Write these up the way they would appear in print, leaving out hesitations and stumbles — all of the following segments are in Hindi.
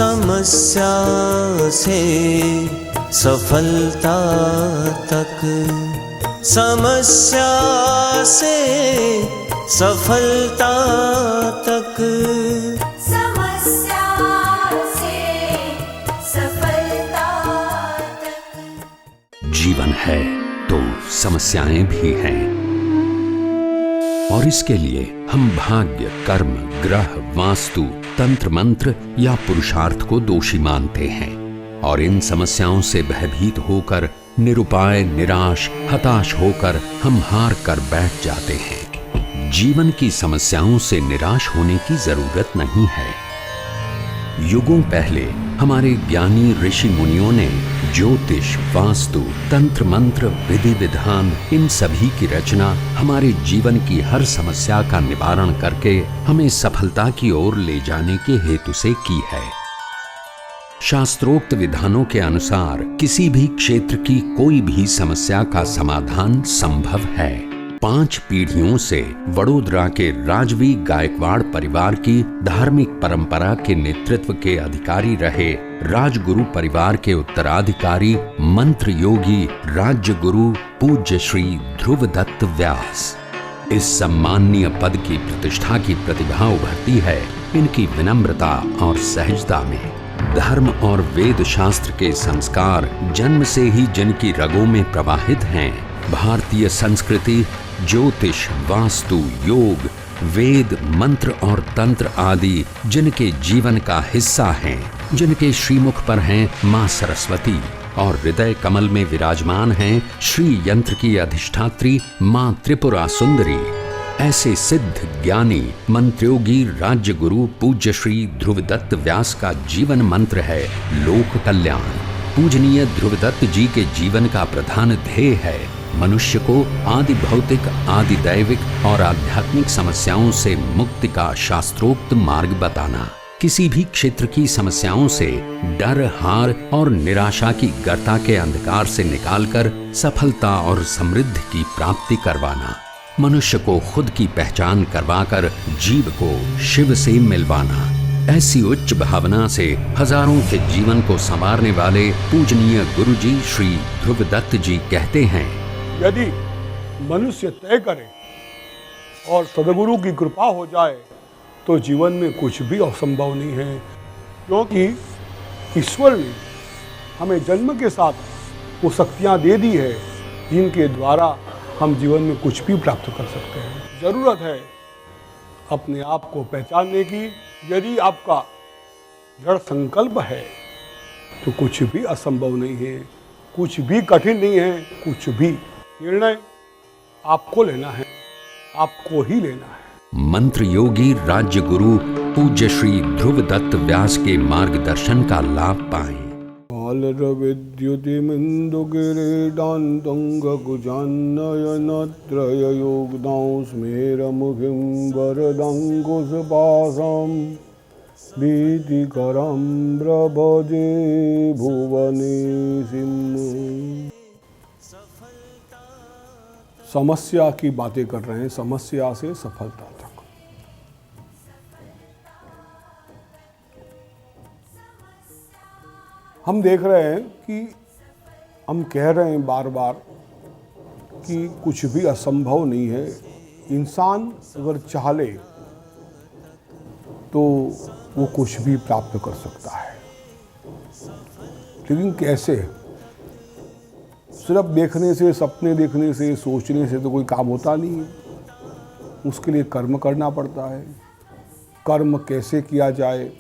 समस्या से सफलता तक, समस्या से सफलता तक, समस्या से सफलता तक। जीवन है तो समस्याएं भी हैं, और इसके लिए हम भाग्य, कर्म, ग्रह, वास्तु, तंत्र मंत्र या पुरुषार्थ को दोषी मानते हैं और इन समस्याओं से भयभीत होकर, निरुपाय, निराश, हताश होकर हम हार कर बैठ जाते हैं। जीवन की समस्याओं से निराश होने की जरूरत नहीं है। युगों पहले हमारे ज्ञानी ऋषि मुनियों ने ज्योतिष, वास्तु, तंत्र मंत्र, विधि विधान, इन सभी की रचना हमारे जीवन की हर समस्या का निवारण करके हमें सफलता की ओर ले जाने के हेतु से की है। शास्त्रोक्त विधानों के अनुसार किसी भी क्षेत्र की कोई भी समस्या का समाधान संभव है। 5 पीढ़ियों से वडोदरा के राजवी गायकवाड़ परिवार की धार्मिक परंपरा के नेतृत्व के अधिकारी रहे राजगुरु परिवार के उत्तराधिकारी मंत्र योगी राज्य गुरु पूज्य श्री ध्रुवदत्त व्यास। इस सम्माननीय पद की प्रतिष्ठा की प्रतिभा उभरती है इनकी विनम्रता और सहजता में। धर्म और वेद शास्त्र के संस्कार जन्म से ही जिनकी रगों में प्रवाहित हैं, भारतीय संस्कृति, ज्योतिष, वास्तु, योग, वेद, मंत्र और तंत्र आदि जिनके जीवन का हिस्सा हैं, जिनके श्रीमुख पर हैं मां सरस्वती और हृदय कमल में विराजमान हैं श्री यंत्र की अधिष्ठात्री मां त्रिपुरा सुंदरी, ऐसे सिद्ध ज्ञानी मंत्रोगी राज्य गुरु पूज्य श्री ध्रुवदत्त व्यास का जीवन मंत्र है लोक कल्याण। पूजनीय ध्रुवदत्त जी के जीवन का प्रधान ध्येय है मनुष्य को आदि भौतिक, आदि दैविक और आध्यात्मिक समस्याओं से मुक्ति का शास्त्रोक्त मार्ग बताना। किसी भी क्षेत्र की समस्याओं से डर, हार और निराशा की गर्ता के अंधकार से निकालकर सफलता और समृद्धि की प्राप्ति करवाना। मनुष्य को खुद की पहचान करवाकर जीव को शिव से मिलवाना। ऐसी उच्च भावना से हजारों के जीवन को संवारने वाले पूजनीय गुरुजी श्री ध्रुवदत्त जी कहते हैं, यदि मनुष्य तय करे और सदगुरु की कृपा हो जाए तो जीवन में कुछ भी असंभव नहीं है, क्योंकि ईश्वर ने हमें जन्म के साथ वो शक्तियाँ दे दी है जिनके द्वारा हम जीवन में कुछ भी प्राप्त कर सकते हैं। ज़रूरत है अपने आप को पहचानने की। यदि आपका दृढ़ संकल्प है तो कुछ भी असंभव नहीं है, कुछ भी कठिन नहीं है। कुछ भी निर्णय आपको लेना है, आपको ही लेना है। मंत्र योगी राज्य गुरु पूज्य श्री ध्रुवदत्त व्यास के मार्गदर्शन का लाभ पाएं। योगदां स्मेरमुखिं वरदङ्कुशपाशं भीतिकरं प्रभजे भुवनेशिं। समस्या की बातें कर रहे हैं, समस्या से सफलता तक। हम देख रहे हैं कि हम कह रहे हैं बार बार कि कुछ भी असंभव नहीं है। इंसान अगर चाह ले तो वो कुछ भी प्राप्त कर सकता है, लेकिन कैसे? सिर्फ देखने से, सपने देखने से, सोचने से तो कोई काम होता नहीं है। उसके लिए कर्म करना पड़ता है। कर्म कैसे किया जाए,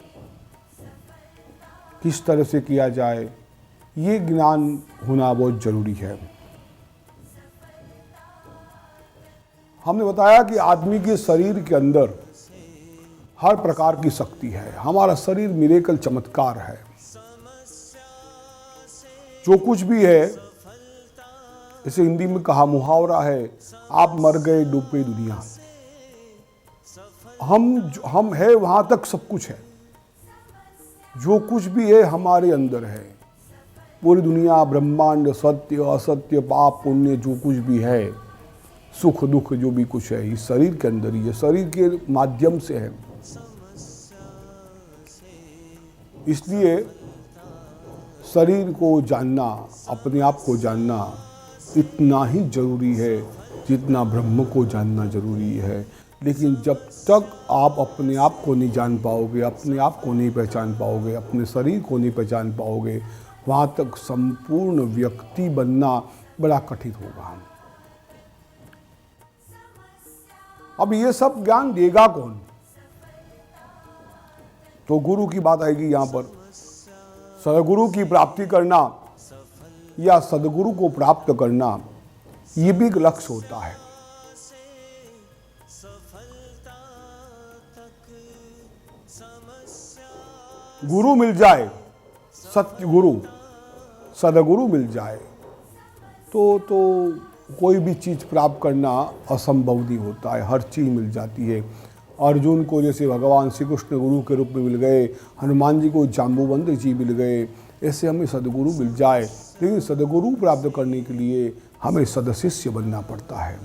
किस तरह से किया जाए, ये ज्ञान होना बहुत जरूरी है। हमने बताया कि आदमी के शरीर के अंदर हर प्रकार की शक्ति है। हमारा शरीर मिरेकल चमत्कार है। जो कुछ भी है, इसे हिंदी में कहा मुहावरा है, आप मर गए डूब गई दुनिया। हम है वहां तक सब कुछ है। जो कुछ भी है हमारे अंदर है। पूरी दुनिया, ब्रह्मांड, सत्य असत्य, पाप पुण्य, जो कुछ भी है, सुख दुख जो भी कुछ है, इस शरीर के अंदर ही है। शरीर के माध्यम से है। इसलिए शरीर को जानना, अपने आप को जानना इतना ही जरूरी है जितना ब्रह्म को जानना जरूरी है। लेकिन जब तक आप अपने आप को नहीं जान पाओगे, अपने आप को नहीं पहचान पाओगे, अपने शरीर को नहीं पहचान पाओगे, वहाँ तक संपूर्ण व्यक्ति बनना बड़ा कठिन होगा। अब ये सब ज्ञान देगा कौन? तो गुरु की बात आएगी यहाँ पर। सदगुरु की प्राप्ति करना या सदगुरु को प्राप्त करना, ये भी एक लक्ष्य होता है। गुरु मिल जाए, सत्य गुरु, सदगुरु मिल जाए तो कोई भी चीज़ प्राप्त करना असंभव नहीं होता है, हर चीज़ मिल जाती है। अर्जुन को जैसे भगवान श्री कृष्ण गुरु के रूप में मिल गए, हनुमान जी को जाम्बुवंत जी मिल गए, ऐसे हमें सदगुरु मिल जाए। लेकिन सदगुरु प्राप्त करने के लिए हमें सदशिष्य बनना पड़ता है।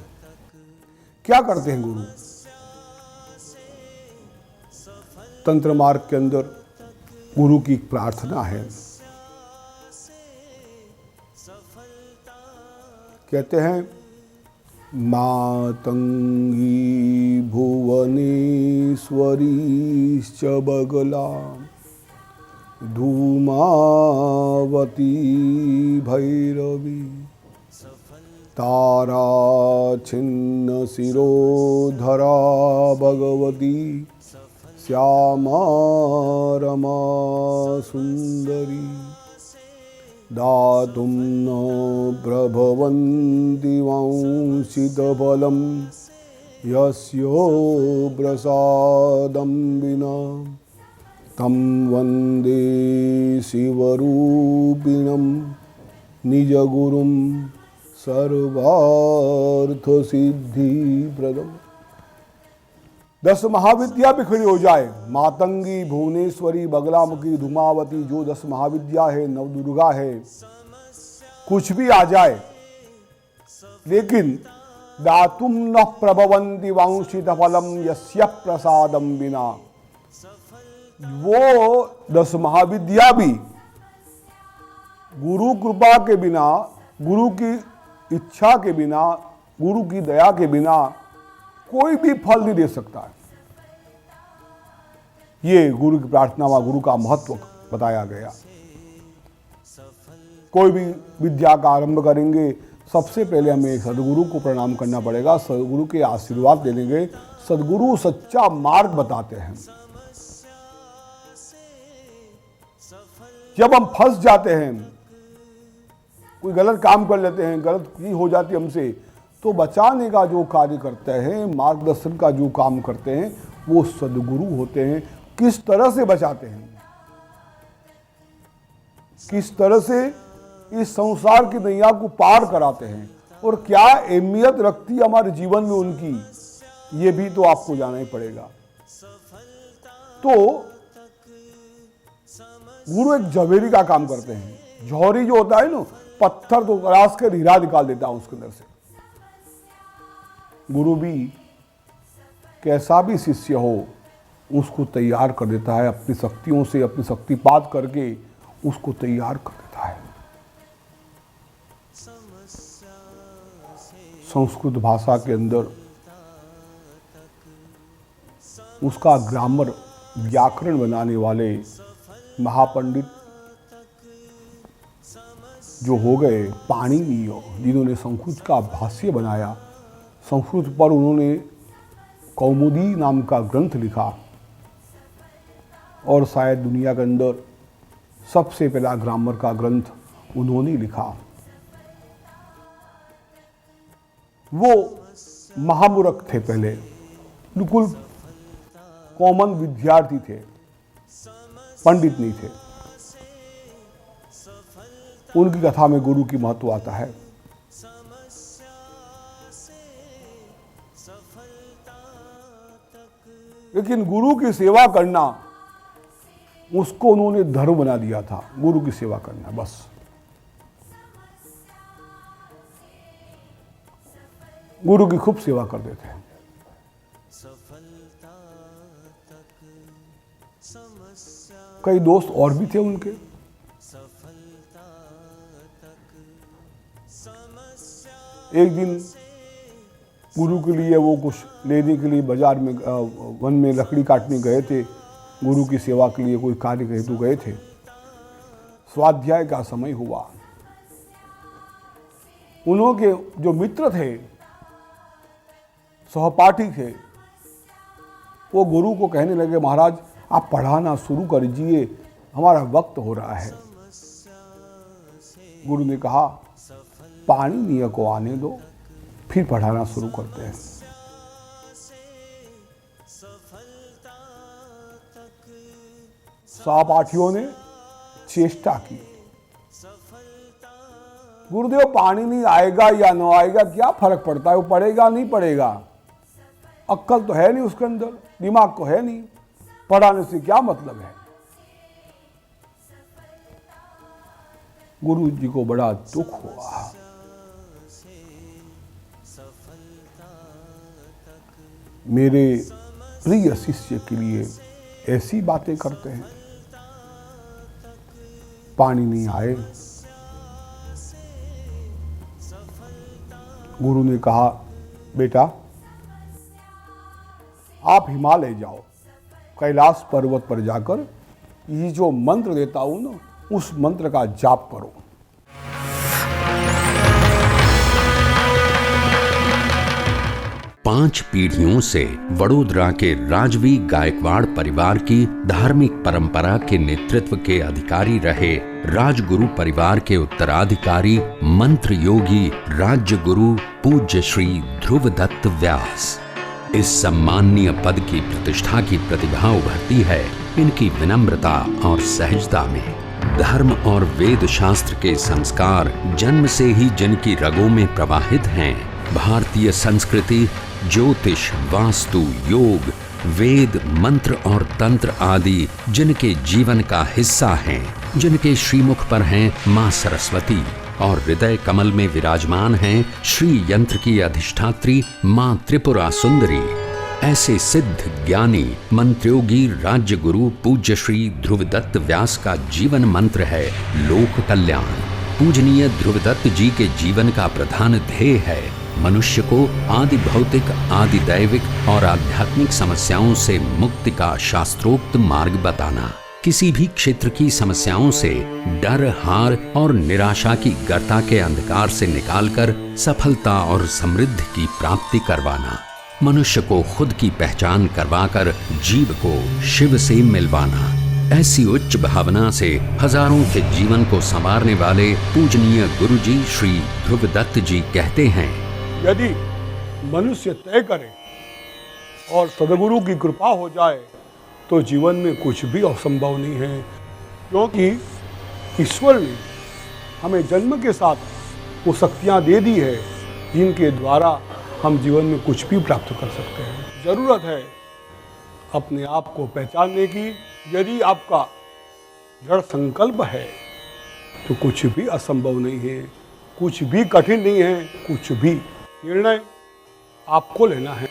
क्या करते हैं गुरु? तंत्र मार्ग के अंदर गुरु की प्रार्थना है। कहते हैं मातंगी भुवनेश्वरीश्च बगला धूमावती भैरवी तारा छिन्न शिरोधरा भगवती श्यामा रमा सुंदरी दातुं न प्रभवन्ति वांशितफलं यस्यो प्रसादं विना तं वन्दे शिवरूपिणं निजगुरुं सर्वार्थसिद्धिप्रदम्। 10 महाविद्या बिखरी हो जाए, मातंगी भुवनेश्वरी बगलामुखी धूमावती, जो 10 महाविद्या है, नवदुर्गा है, कुछ भी आ जाए, लेकिन दातुम न प्रभवन्ति वांशित फलम यस्य प्रसादम बिना, वो 10 महाविद्या भी गुरु कृपा के बिना, गुरु की इच्छा के बिना, गुरु की दया के बिना कोई भी फल नहीं दे सकता है। ये गुरु की प्रार्थना व गुरु का महत्व बताया गया। कोई भी विद्या का आरंभ करेंगे, सबसे पहले हमें सदगुरु को प्रणाम करना पड़ेगा, सदगुरु के आशीर्वाद ले लेंगे। सदगुरु सच्चा मार्ग बताते हैं। जब हम फंस जाते हैं, कोई गलत काम कर लेते हैं, गलत चीज हो जाती है हमसे, तो बचाने का जो कार्य करते हैं, मार्गदर्शन का जो काम करते हैं, वो सदगुरु होते हैं। किस तरह से बचाते हैं, किस तरह से इस संसार की नैया को पार कराते हैं और क्या अहमियत रखती है हमारे जीवन में उनकी, ये भी तो आपको जानना ही पड़ेगा। तो गुरु एक जवेरी का काम करते हैं। जौहरी जो होता है ना, पत्थर तो तराश कर हीरा निकाल देता है उसके अंदर से। गुरु भी कैसा भी शिष्य हो, उसको तैयार कर देता है अपनी शक्तियों से, अपनी शक्तिपात करके उसको तैयार कर देता है। संस्कृत भाषा के अंदर उसका ग्रामर, व्याकरण बनाने वाले महापंडित जो हो गए पाणिनि, जिन्होंने संस्कृत का भाष्य बनाया, संस्कृत पर उन्होंने कौमुदी नाम का ग्रंथ लिखा और शायद दुनिया के अंदर सबसे पहला ग्रामर का ग्रंथ उन्होंने लिखा। वो महामूर्ख थे, पहले बिल्कुल कॉमन विद्यार्थी थे, पंडित नहीं थे। उनकी कथा में गुरु की महत्व आता है। लेकिन गुरु की सेवा करना, उसको उन्होंने धर्म बना दिया था, गुरु की सेवा करना बस। गुरु की खूब सेवा करते थे। कई दोस्त और भी थे उनके। एक दिन गुरु के लिए वो कुछ लेने के लिए बाजार में वन में लकड़ी काटने गए थे। गुरु की सेवा के लिए कोई कार्य हेतु गए थे। स्वाध्याय का समय हुआ। उनके जो मित्र थे, सहपाठी थे, वो गुरु को कहने लगे, महाराज आप पढ़ाना शुरू कर दीजिए, हमारा वक्त हो रहा है। गुरु ने कहा पाणिनीय को आने दो, फिर पढ़ाना शुरू करते हैं। सहपाठियों ने चेष्टा की। गुरुदेव पाणिनी आएगा या न आएगा क्या फर्क पड़ता है, वो पढ़ेगा नहीं पढ़ेगा, अक्ल तो है नहीं उसके अंदर, दिमाग तो है नहीं, पढ़ाने से क्या मतलब है। गुरु जी को बड़ा दुख हुआ। मेरे प्रिय शिष्य के लिए ऐसी बातें करते हैं। पाणिनी आए। गुरु ने कहा बेटा आप हिमालय जाओ, कैलाश पर्वत पर जाकर ये जो मंत्र देता हूं ना, उस मंत्र का जाप करो। पांच पीढ़ियों से वडोदरा के राजवी गायकवाड़ परिवार की धार्मिक परंपरा के नेतृत्व के अधिकारी रहे राजगुरु परिवार के उत्तराधिकारी मंत्र योगी राज्य गुरु पूज्य श्री ध्रुवदत्त व्यास। इस सम्माननीय पद की प्रतिष्ठा की प्रतिभा उभरती है इनकी विनम्रता और सहजता में। धर्म और वेद शास्त्र के संस्कार जन्म से ही जिनकी रगों में प्रवाहित हैं, भारतीय संस्कृति, ज्योतिष, वास्तु, योग, वेद, मंत्र और तंत्र आदि जिनके जीवन का हिस्सा हैं, जिनके श्रीमुख पर हैं मां सरस्वती और हृदय कमल में विराजमान हैं श्री यंत्र की अधिष्ठात्री मां त्रिपुरा सुंदरी, ऐसे सिद्ध ज्ञानी मंत्रोगी राज्य गुरु पूज्य श्री ध्रुवदत्त व्यास का जीवन मंत्र है लोक कल्याण। पूजनीय ध्रुवदत्त जी के जीवन का प्रधान ध्येय है मनुष्य को आदि भौतिक, आदि दैविक और आध्यात्मिक समस्याओं से मुक्ति का शास्त्रोक्त मार्ग बताना। किसी भी क्षेत्र की समस्याओं से डर, हार और निराशा की गर्ता के अंधकार से निकालकर सफलता और समृद्धि की प्राप्ति करवाना। मनुष्य को खुद की पहचान करवाकर जीव को शिव से मिलवाना। ऐसी उच्च भावना से हजारों के जीवन को संवारने वाले पूजनीय गुरुजी श्री ध्रुवदत्त जी कहते हैं, यदि मनुष्य तय करे और सदगुरु की कृपा हो जाए तो जीवन में कुछ भी असंभव नहीं है, क्योंकि ईश्वर ने हमें जन्म के साथ वो शक्तियाँ दे दी है जिनके द्वारा हम जीवन में कुछ भी प्राप्त कर सकते हैं। जरूरत है अपने आप को पहचानने की। यदि आपका दृढ़ संकल्प है तो कुछ भी असंभव नहीं है, कुछ भी कठिन नहीं है। कुछ भी निर्णय आपको लेना है,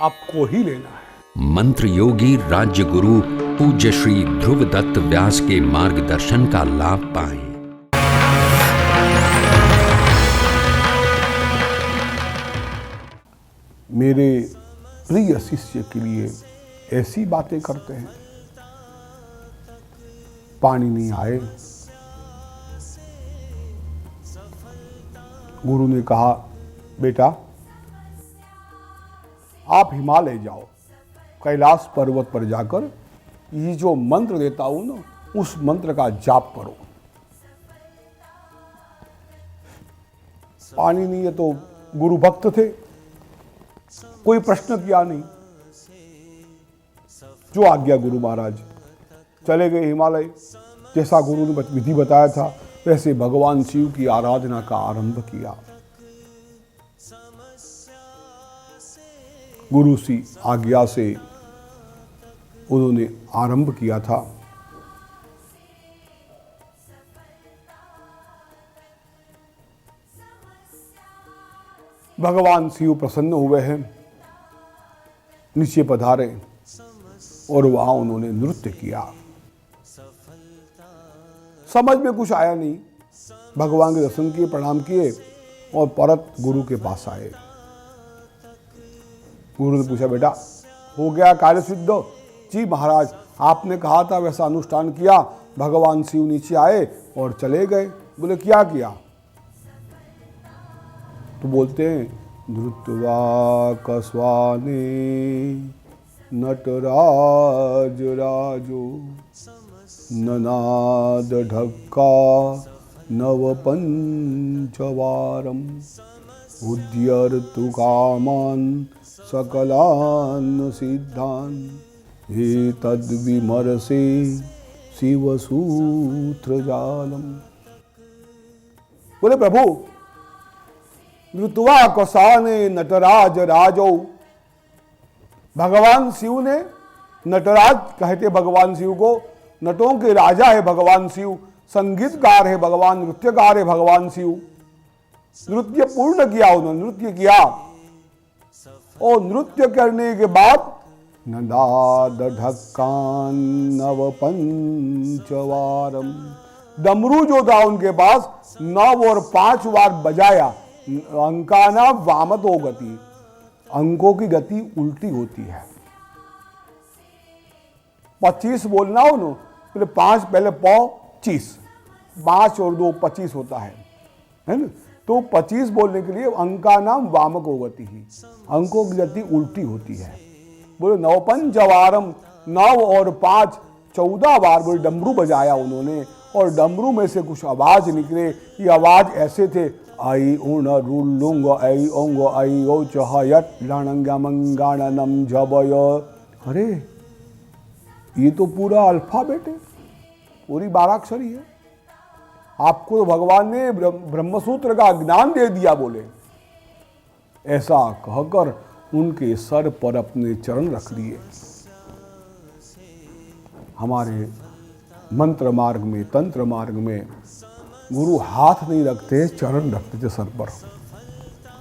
आपको ही लेना है। मंत्र योगी राज्य गुरु पूज्य श्री ध्रुवदत्त व्यास के मार्गदर्शन का लाभ पाएं। मेरे प्रिय शिष्य के लिए ऐसी बातें करते हैं। पाणिनी आए। गुरु ने कहा बेटा आप हिमालय जाओ, कैलाश पर्वत पर जाकर ये जो मंत्र देता हूं ना, उस मंत्र का जाप करो। पाणिनी तो गुरु भक्त थे, कोई प्रश्न किया नहीं। जो आज्ञा गुरु महाराज, चले गए हिमालय। जैसा गुरु ने विधि बताया था वैसे भगवान शिव की आराधना का आरंभ किया। गुरु की आज्ञा से उन्होंने आरंभ किया था। भगवान शिव प्रसन्न हुए हैं, नीचे पधारे। और वहां उन्होंने नृत्य किया। समझ में कुछ आया नहीं, भगवान के दर्शन किए, प्रणाम किए और परत गुरु के पास आए। गुरु ने पूछा, बेटा हो गया कार्य सिद्ध? जी महाराज, आपने कहा था वैसा अनुष्ठान किया, भगवान शिव नीचे आए और चले गए। बोले क्या किया? तो बोलते हैं, धृत्वा कस्वाने नटराज राजो ननाद ढक्का नव पंचवारम उद्यर्तु कामान सकलान सिद्धान हे तद्विमर्शे शिवसूत्र जालम। बोले प्रभु, नृत्वा कसाने नटराज राजो, भगवान शिव ने, नटराज कहते भगवान शिव को, नटों के राजा है भगवान शिव, संगीतकार है भगवान, नृत्यकार है भगवान शिव। नृत्य पूर्ण किया उन्होंने, नृत्य किया और नृत्य करने के बाद नदाद ढक्कान नव पंचवारम, डमरू जो था उनके पास 9 और 5 बार बजाया। अंकाना वामतो गति, अंकों की गति उल्टी होती है। 25 बोलना हो ना, पहले 5 पहले 25, 5 और 2 25 होता है ना। तो 25 बोलने के लिए अंका नाम वामको गति ही, अंकों की गति उल्टी होती है। बोले 9 पंचवारम, 9 और 5 14 बार बोले डमरू बजाया उन्होंने और डमरू में से कुछ आवाज निकले। ये आवाज ऐसे थे, आई उण रुल्लुंग आई ओंग आई ओ चहयत लणंगमंगाणनम जबय। अरे ये तो पूरा अल्फाबेट है, पूरी 12 अक्षरी है। आपको तो भगवान ने ब्रह्मसूत्र का ज्ञान दे दिया। बोले ऐसा कहकर उनके सर पर अपने चरण रख दिए। हमारे मंत्र मार्ग में, तंत्र मार्ग में गुरु हाथ नहीं रखते, चरण रखते थे सर पर।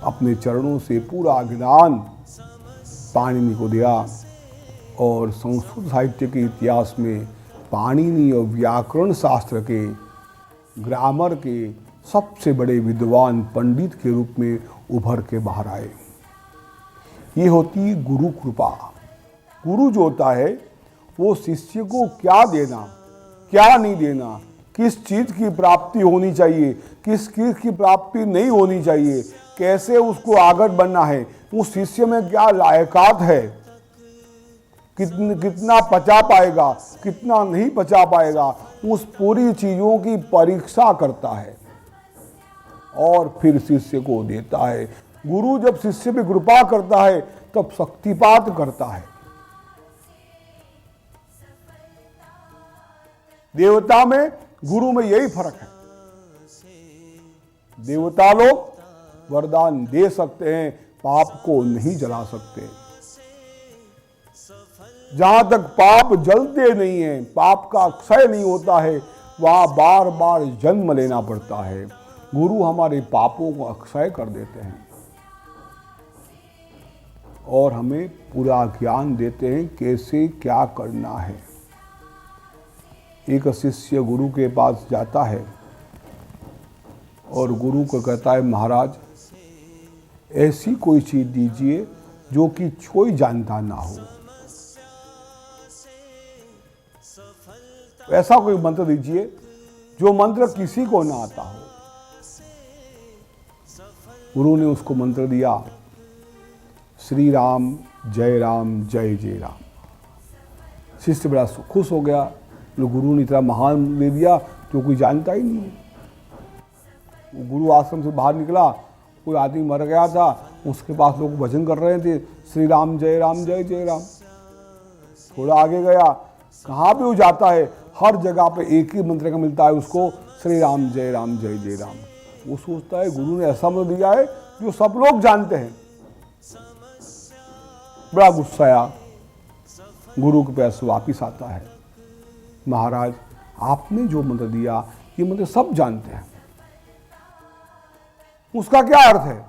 अपने चरणों से पूरा ज्ञान पाणिनि को दिया और संस्कृत साहित्य के इतिहास में पाणिनि और व्याकरण शास्त्र के, ग्रामर के सबसे बड़े विद्वान पंडित के रूप में उभर के बाहर आए। ये होती गुरु कृपा। गुरु जो होता है वो शिष्य को क्या देना, क्या नहीं देना, किस चीज की प्राप्ति होनी चाहिए, किस चीज की प्राप्ति नहीं होनी चाहिए, कैसे उसको आगे बढ़ना है, उस शिष्य में क्या लायकात है, कितना पचा पाएगा, कितना नहीं पचा पाएगा, उस पूरी चीजों की परीक्षा करता है और फिर शिष्य को देता है। गुरु जब शिष्य पे कृपा करता है तब शक्तिपात करता है। देवता में गुरु में यही फर्क है। देवता लोग वरदान दे सकते हैं, पाप को नहीं जला सकते। जहां तक पाप जलते नहीं है, पाप का क्षय नहीं होता है, वहां बार बार जन्म लेना पड़ता है। गुरु हमारे पापों को अक्षय कर देते हैं और हमें पूरा ज्ञान देते हैं कैसे क्या करना है। एक शिष्य गुरु के पास जाता है और गुरु को कहता है, महाराज ऐसी कोई चीज दीजिए जो कि कोई जानता ना हो, ऐसा कोई मंत्र दीजिए जो मंत्र किसी को ना आता हो। गुरु ने उसको मंत्र दिया, श्री राम जय जय राम। शिष्य बड़ा खुश हो गया, गुरु ने इतना महान दे दिया जो कोई जानता ही नहीं है। गुरु आश्रम से बाहर निकला, कोई आदमी मर गया था, उसके पास लोग भजन कर रहे थे, श्री राम जय जय राम। थोड़ा आगे गया, कहाँ पे वो जाता है, हर जगह पे एक ही मंत्र का मिलता है उसको, श्री राम जय राम। वो सोचता है गुरु ने ऐसा मंत्र दिया है जो सब लोग जानते हैं। बड़ा गुस्सा आया, गुरु के पास वापिस आता है, महाराज आपने जो मंत्र दिया ये मंत्र सब जानते हैं, उसका क्या अर्थ है?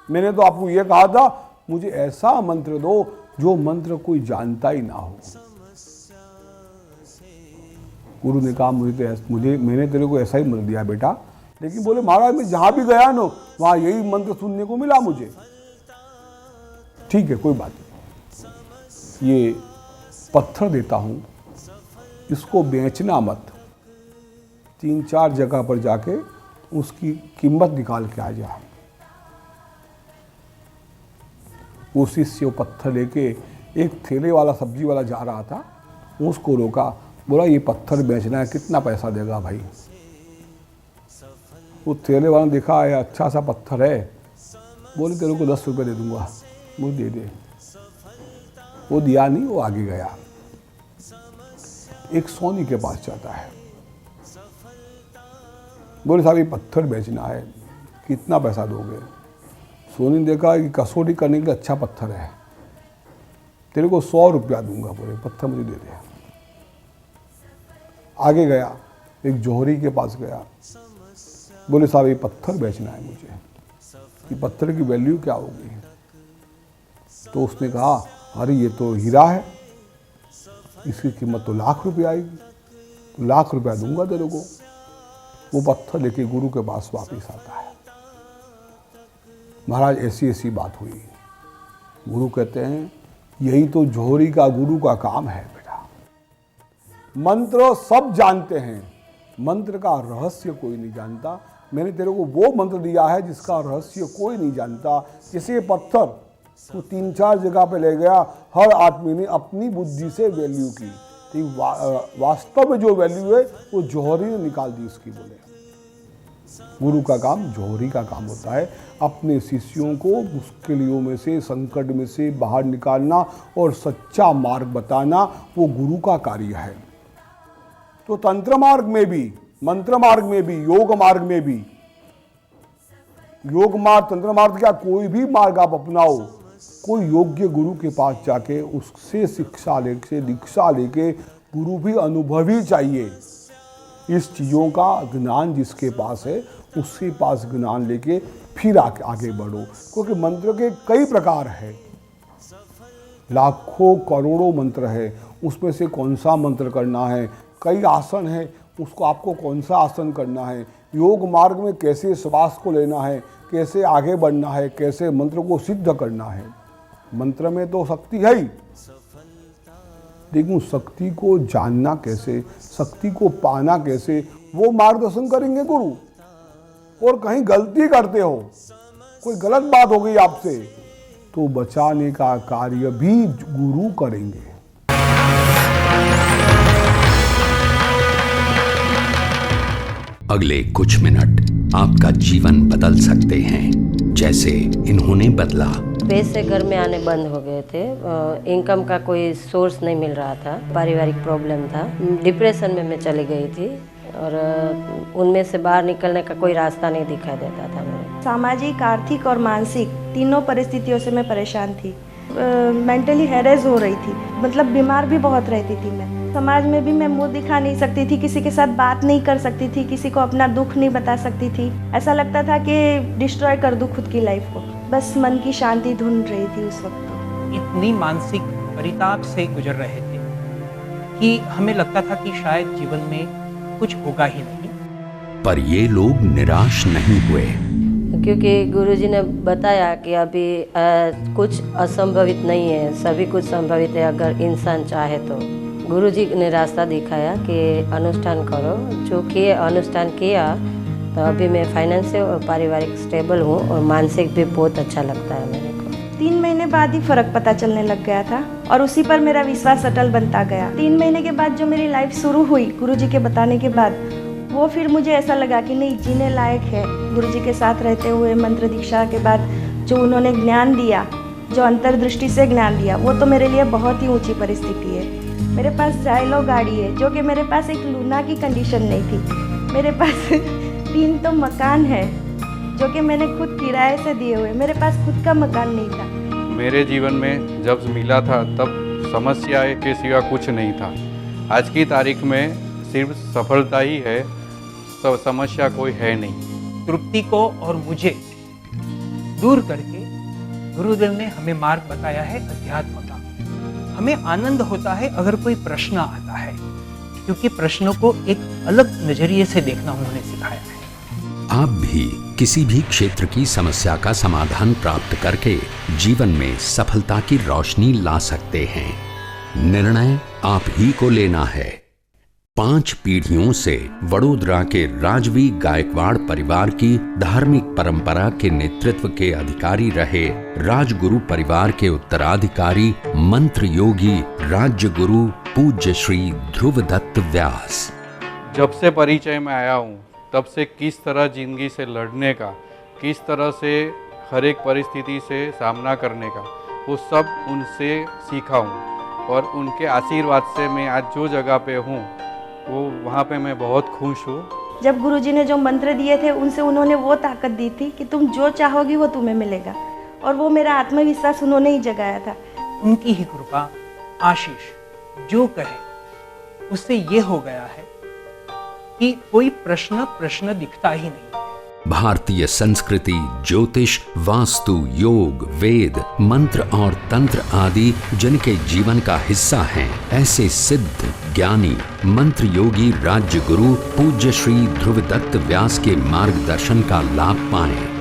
मैंने तो आपको यह कहा था मुझे ऐसा मंत्र दो जो मंत्र कोई जानता ही ना हो। गुरु ने कहा मैंने तेरे को ऐसा ही मंत्र दिया बेटा, लेकिन बोले महाराज मैं जहां भी गया ना वहां यही मंत्र सुनने को मिला मुझे। ठीक है कोई बात नहीं, ये पत्थर देता हूं, इसको बेचना मत, 3-4 जगह पर जाके उसकी कीमत निकाल के आ जा। वो शिष्य वो पत्थर लेके, एक ठेले वाला सब्जी वाला जा रहा था, उसको रोका, बोला ये पत्थर बेचना है, कितना पैसा देगा भाई। वो ठेले वाला ने देखा है अच्छा सा पत्थर है, बोले तेरे को 10 रुपये दे दूंगा, मुझे दे दे। वो दिया नहीं, वो आगे गया, एक सोनी के पास जाता है, बोले साहब ये पत्थर बेचना है, कितना पैसा दोगे। सोनी ने देखा कि कसौटी करने के लिए अच्छा पत्थर है, तेरे को 100 रुपया दूंगा, बोले पत्थर मुझे दे दे। आगे गया, एक जौहरी के पास गया, बोले साहब ये पत्थर बेचना है मुझे, कि पत्थर की वैल्यू क्या होगी। तो उसने कहा अरे ये तो हीरा है, इसकी कीमत तो लाख रुपया आएगी, तो लाख रुपया दूंगा तेरे को। वो पत्थर लेके गुरु के पास वापिस आता है, महाराज ऐसी ऐसी बात हुई। गुरु कहते हैं यही तो जौहरी का गुरु का काम है बेटा, मंत्र सब जानते हैं, मंत्र का रहस्य कोई नहीं जानता। मैंने तेरे को वो मंत्र दिया है जिसका रहस्य कोई नहीं जानता। जैसे पत्थर तो 3-4 जगह पे ले गया, हर आदमी ने अपनी बुद्धि से वैल्यू की, तो वास्तव में जो वैल्यू है वो जौहरी ने निकाल दी उसकी। बोले गुरु का काम, जौहरी का काम होता है अपने शिष्यों को मुश्किलों में से, संकट में से बाहर निकालना और सच्चा मार्ग बताना, वो गुरु का कार्य है। तो तंत्र मार्ग में भी, मंत्र मार्ग में भी, योग मार्ग में भी, योग मार्ग तंत्र मार्ग क्या कोई भी मार्ग आप अपनाओ, कोई योग्य गुरु के पास जाके उससे शिक्षा लेके, दीक्षा लेके, गुरु भी अनुभवी चाहिए। इस चीज़ों का ज्ञान जिसके पास है उसके पास ज्ञान लेके फिर आगे बढ़ो, क्योंकि मंत्र के कई प्रकार है, लाखों करोड़ों मंत्र है, उसमें से कौन सा मंत्र करना है। कई आसन है, उसको आपको कौन सा आसन करना है। योग मार्ग में कैसे श्वास को लेना है, कैसे आगे बढ़ना है, कैसे मंत्र को सिद्ध करना है। मंत्र में तो शक्ति है ही, लेकिन उस शक्ति को जानना कैसे, शक्ति को पाना कैसे, वो मार्गदर्शन करेंगे गुरु। और कहीं गलती करते हो, कोई गलत बात हो गई आपसे, तो बचाने का कार्य भी गुरु करेंगे। अगले कुछ मिनट आपका जीवन बदल सकते हैं, जैसे इन्होंने बदला। पैसे घर में आने बंद हो गए थे, इनकम का कोई सोर्स नहीं मिल रहा था, पारिवारिक प्रॉब्लम था, डिप्रेशन में मैं चली गई थी और उनमें से बाहर निकलने का कोई रास्ता नहीं दिखाई देता था मुझे। सामाजिक, आर्थिक और मानसिक तीनों परिस्थितियों से मैं परेशान थी, मेंटली हैरेज हो रही थी, मतलब बीमार भी बहुत रहती थी मैं। समाज में भी मैं मुंह दिखा नहीं सकती थी, किसी के साथ बात नहीं कर सकती थी, किसी को अपना दुख नहीं बता सकती थी। ऐसा लगता था कि डिस्ट्रॉय कर दूं खुद की लाइफ को, बस मन की शांति ढूंढ रही थी उस वक्त। इतनी मानसिक परिताप से गुजर रहे थे कि हमें लगता था कि शायद जीवन में कुछ होगा ही नहीं। पर ये लोग निराश नहीं हुए, क्योंकि गुरुजी ने बताया कि अभी कुछ असंभवित नहीं है, सभी कुछ संभवित है अगर इंसान चाहे तो। गुरुजी ने रास्ता दिखाया कि अनुष्ठान करो, जो किए अनुष्ठान किया तो अभी मैं फाइनेंशियल और पारिवारिक स्टेबल हूँ और मानसिक भी बहुत अच्छा लगता है मेरे को। 3 महीने बाद ही फ़र्क पता चलने लग गया था और उसी पर मेरा विश्वास अटल बनता गया। 3 महीने के बाद जो मेरी लाइफ शुरू हुई गुरुजी के बताने के बाद, वो फिर मुझे ऐसा लगा कि नहीं, जीने लायक है। गुरुजी के साथ रहते हुए मंत्र दीक्षा के बाद जो उन्होंने ज्ञान दिया, जो अंतर्दृष्टि से ज्ञान दिया, वो तो मेरे लिए बहुत ही ऊंची परिस्थिति है। मेरे पास जाइलो गाड़ी है, जो कि मेरे पास एक लूना की कंडीशन नहीं थी। मेरे पास 3 तो मकान है जो कि मैंने खुद किराए से दिए हुए, मेरे पास खुद का मकान नहीं था। मेरे जीवन में जब मिला था तब समस्याएं के सिवा कुछ नहीं था। आज की तारीख में सिर्फ सफलता ही है, समस्या कोई है नहीं। तृप्ति को और मुझे दूर करके गुरुदेव ने हमें मार्ग बताया है अध्यात्म का। हमें आनंद होता है अगर कोई प्रश्न आता है, क्योंकि प्रश्नों को एक अलग नजरिए से देखना उन्होंने सिखाया है। आप भी किसी भी क्षेत्र की समस्या का समाधान प्राप्त करके जीवन में सफलता की रोशनी ला सकते हैं। निर्णय आप ही को लेना है। 5 पीढ़ियों से वडोदरा के राजवी गायकवाड़ परिवार की धार्मिक परंपरा के नेतृत्व के अधिकारी रहे राजगुरु परिवार के उत्तराधिकारी मंत्र योगी राज्य गुरु पूज्य श्री ध्रुवदत्त व्यास। जब से परिचय में आया हूँ तब से किस तरह जिंदगी से लड़ने का, किस तरह से हर एक परिस्थिति से सामना करने का, वो सब उनसे सीखा हूँ। और उनके आशीर्वाद से मैं आज जो जगह पे हूँ वो वहाँ पे मैं बहुत खुश हूँ। जब गुरुजी ने जो मंत्र दिए थे उनसे उन्होंने वो ताकत दी थी कि तुम जो चाहोगी वो तुम्हें मिलेगा, और वो मेरा आत्मविश्वास उन्होंने ही जगाया था। उनकी ही कृपा, आशीष जो कहे उससे ये हो गया है कि कोई प्रश्न दिखता ही नहीं। भारतीय संस्कृति, ज्योतिष, वास्तु, योग, वेद, मंत्र और तंत्र आदि जिनके जीवन का हिस्सा हैं, ऐसे सिद्ध ज्ञानी मंत्र योगी राज्य गुरु पूज्य श्री ध्रुवदत्त व्यास के मार्गदर्शन का लाभ पाएं।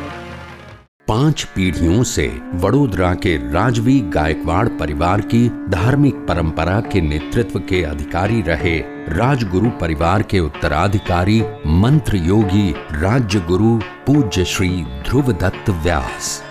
5 पीढ़ियों से वडोदरा के राजवी गायकवाड़ परिवार की धार्मिक परंपरा के नेतृत्व के अधिकारी रहे राजगुरु परिवार के उत्तराधिकारी मंत्र योगी राज्य गुरु पूज्य श्री ध्रुवदत्त व्यास।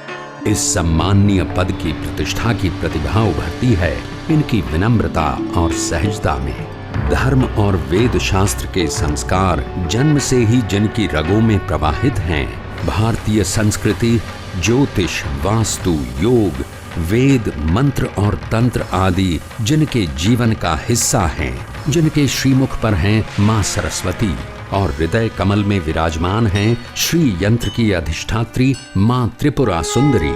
इस सम्माननीय पद की प्रतिष्ठा की प्रतिभा उभरती है इनकी विनम्रता और सहजता में। धर्म और वेद शास्त्र के संस्कार जन्म से ही जिनकी रगों में प्रवाहित हैं, भारतीय संस्कृति, ज्योतिष, वास्तु, योग, वेद, मंत्र और तंत्र आदि जिनके जीवन का हिस्सा हैं, जिनके श्रीमुख पर हैं मां सरस्वती और हृदय कमल में विराजमान हैं श्री यंत्र की अधिष्ठात्री मां त्रिपुरा सुंदरी,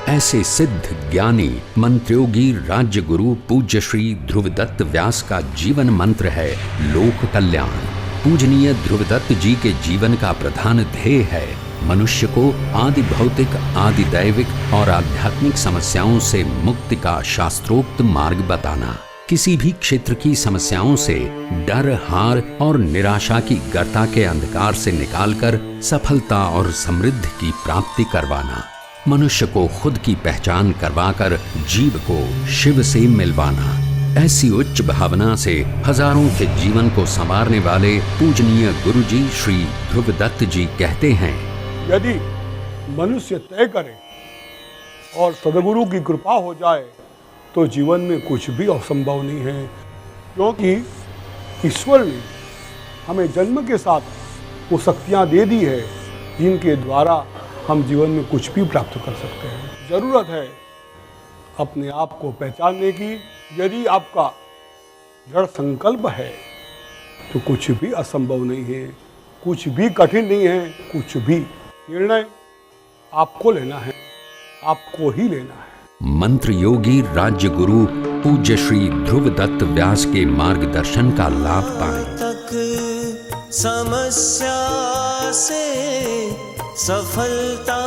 ऐसे सिद्ध ज्ञानी मंत्रोगी राज्य गुरु पूज्य श्री ध्रुवदत्त व्यास का जीवन मंत्र है लोक कल्याण। पूजनीय ध्रुवदत्त जी के जीवन का प्रधान ध्येय है मनुष्य को आदि भौतिक, आदि दैविक और आध्यात्मिक समस्याओं से मुक्ति का शास्त्रोक्त मार्ग बताना। किसी भी क्षेत्र की समस्याओं से डर, हार और निराशा की गर्ता के अंधकार से निकालकर सफलता और समृद्धि की प्राप्ति करवाना। मनुष्य को खुद की पहचान करवाकर जीव को शिव से मिलवाना। ऐसी उच्च भावना से हजारों के जीवन को संवारने वाले पूजनीय गुरुजी श्री ध्रुवदत्त जी कहते हैं, यदि मनुष्य तय करे और सदगुरु की कृपा हो जाए तो जीवन में कुछ भी असंभव नहीं है, क्योंकि ईश्वर ने हमें जन्म के साथ वो शक्तियाँ दे दी है जिनके द्वारा हम जीवन में कुछ भी प्राप्त कर सकते हैं। ज़रूरत है अपने आप को पहचानने की। यदि आपका दृढ़ संकल्प है तो कुछ भी असंभव नहीं है, कुछ भी कठिन नहीं है। कुछ भी निर्णय आपको लेना है, आपको ही लेना है। मंत्र योगी राज्य गुरु पूज्य श्री ध्रुवदत्त व्यास के मार्गदर्शन का लाभ पाएं। तक समस्या से सफलता